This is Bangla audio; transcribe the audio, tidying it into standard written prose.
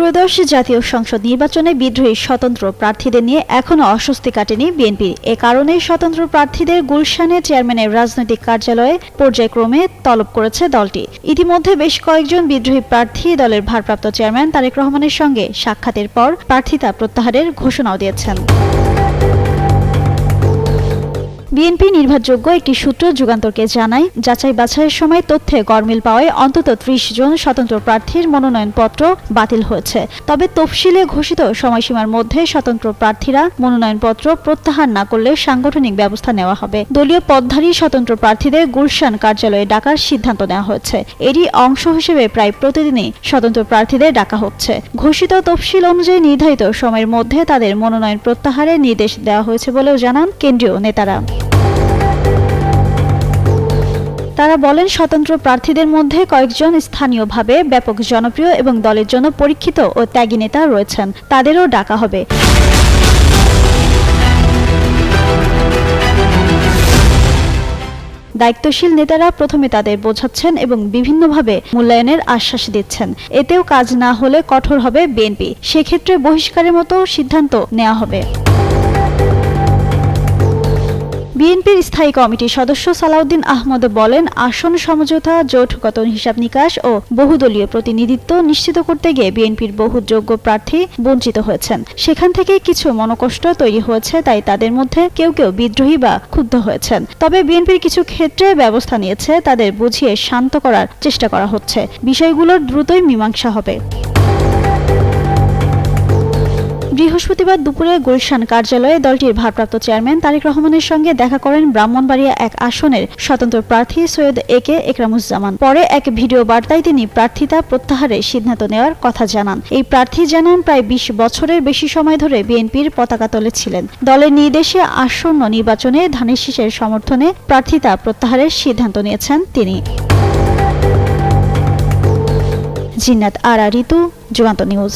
ত্রয়োদশ জাতীয় সংসদ নির্বাচনে বিদ্রোহী স্বতন্ত্র প্রার্থীদের নিয়ে এখনও অস্বস্তি কাটেনি বিএনপির। এ কারণে স্বতন্ত্র প্রার্থীদের গুলশানে চেয়ারম্যানের রাজনৈতিক কার্যালয়ে পর্যায়ক্রমে তলব করেছে দলটি। ইতিমধ্যে বেশ কয়েকজন বিদ্রোহী প্রার্থী দলের ভারপ্রাপ্ত চেয়ারম্যান তারেক রহমানের সঙ্গে সাক্ষাতের পর প্রার্থিতা প্রত্যাহারের ঘোষণাও দিয়েছেন। বিএনপি নির্ভরযোগ্য একটি সূত্র যুগান্তরকে জানায়, যাচাই বাছাইয়ের সময় তথ্যে গরমিল পাওয়ায় অন্তত ৩০ জন স্বতন্ত্র প্রার্থীর মনোনয়নপত্র বাতিল হয়েছে। তবে তফসিলে ঘোষিত সময়সীমার মধ্যে স্বতন্ত্র প্রার্থীরা মনোনয়নপত্র প্রত্যাহার না করলে সাংগঠনিক ব্যবস্থা নেওয়া হবে। দলীয় পদধারী স্বতন্ত্র প্রার্থীদের গুলশান কার্যালয়ে ডাকার সিদ্ধান্ত নেওয়া হয়েছে। এরই অংশ হিসেবে প্রায় প্রতিদিনই স্বতন্ত্র প্রার্থীদের ডাকা হচ্ছে। ঘোষিত তফসিল অনুযায়ী নির্ধারিত সময়ের মধ্যে তাদের মনোনয়ন প্রত্যাহারের নির্দেশ দেওয়া হয়েছে বলেও জানান কেন্দ্রীয় নেতারা। তারা বলেন, স্বতন্ত্র প্রার্থীদের মধ্যে কয়েকজন স্থানীয়ভাবে ব্যাপক জনপ্রিয় এবং দলের জন্য পরীক্ষিত ও ত্যাগী নেতা রয়েছেন, তাদেরও ডাকা হবে। দায়িত্বশীল নেতারা প্রথমে তাদের বোঝাচ্ছেন এবং বিভিন্নভাবে মূল্যায়নের আশ্বাস দিচ্ছেন। এতেও কাজ না হলে কঠোর হবে বিএনপি, সেক্ষেত্রে বহিষ্কারের মতো সিদ্ধান্ত নেওয়া হবে। বিএনপির স্থায়ী কমিটির সদস্য সালাউদ্দিন আহমদ বলেন, আসন সমঝোতা, জোটগত হিসাব নিকাশ ও বহুদলীয় প্রতিনিধিত্ব নিশ্চিত করতে গিয়ে বিএনপির বহু যোগ্য প্রার্থী বঞ্চিত হয়েছেন। সেখান থেকে কিছু মনোকষ্ট তৈরি হয়েছে, তাই তাদের মধ্যে কেউ কেউ বিদ্রোহী বা ক্ষুব্ধ হয়েছেন। তবে বিএনপির কিছু ক্ষেত্রে ব্যবস্থা নিয়েছে, তাদের বুঝিয়ে শান্ত করার চেষ্টা করা হচ্ছে। বিষয়গুলোর দ্রুতই মীমাংসা হবে। বৃহস্পতিবার দুপুরে গুলশান কার্যালয়ে দলটির ভারপ্রাপ্ত চেয়ারম্যান তারেক রহমানের সঙ্গে দেখা করেন ব্রাহ্মণবাড়িয়া ১ আসনের স্বতন্ত্র প্রার্থী সৈয়দ একে একরামুজ্জামান। পরে এক ভিডিও বার্তায় তিনি প্রার্থিতা প্রত্যাহারের সিদ্ধান্ত নেওয়ার কথা জানান। এই প্রার্থী জানান, প্রায় ২০ বছরের বেশি সময় ধরে বিএনপির পতাকা তলে ছিলেন। দলের নির্দেশে আসন্ন নির্বাচনে ধানের শীষের সমর্থনে প্রার্থিতা প্রত্যাহারের সিদ্ধান্ত নিয়েছেন তিনি। জিন্নাত আরা ঋতু, যুগান্তর নিউজ।